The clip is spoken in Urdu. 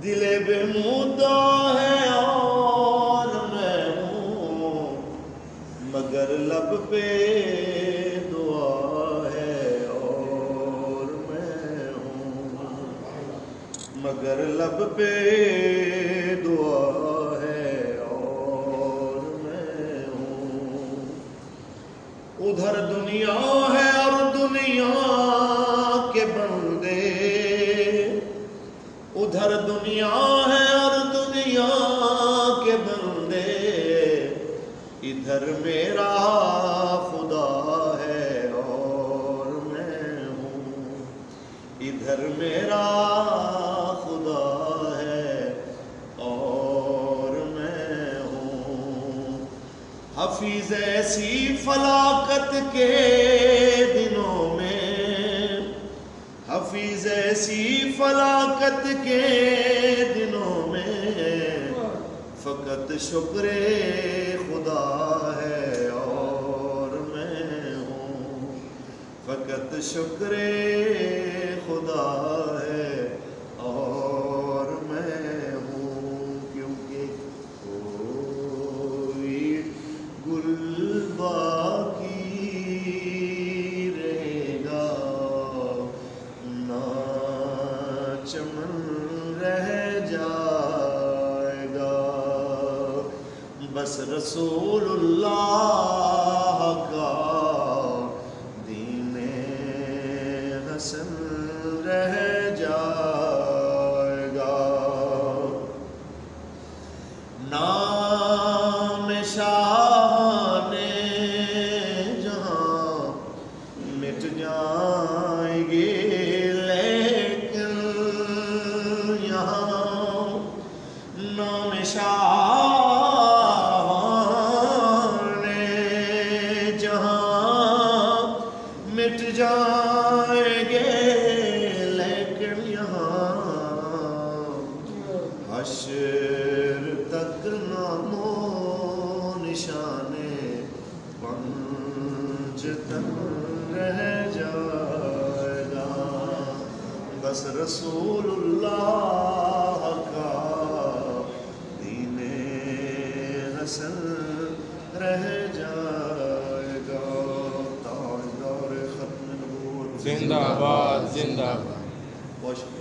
دل بے مدعا ہے اور میں ہوں، مگر لب پہ دعا ہے اور میں ہوں، مگر لب پہ دعا ہے اور میں ہوں۔ ادھر دنیا ہے اور دنیا کے بندے، ادھر دنیا ہے اور دنیا کے بندے، ادھر میرا خدا ہے اور میں ہوں، ادھر میرا خدا ہے اور میں ہوں۔ حفیظ ایسی فلاکت کے دنوں میں، حفیظ ایسی فلاکت کے دنوں میں، فقط شکر خدا ہے اور میں ہوں، فقط شکر خدا ہے اور میں ہوں۔ کیونکہ کوئی گل باقی رہے گا نہ چمن رہ جائے گا، بس رسول اللہ کا دین حسن رہ جائے گا۔ نام شاہ نے جہاں مٹ جائیں گے، لیکن یہاں نام شاہ نے جہاں مٹ جائیں گے، لیکن یہاں حشر تک نام و نشان پنجتن رہ جائے گا، بس رسول اللہ کا دین حسن رہ جائے گا۔ تاجدار ختم نبوت زندہ باد، زندہ باد۔ بہت شکریہ۔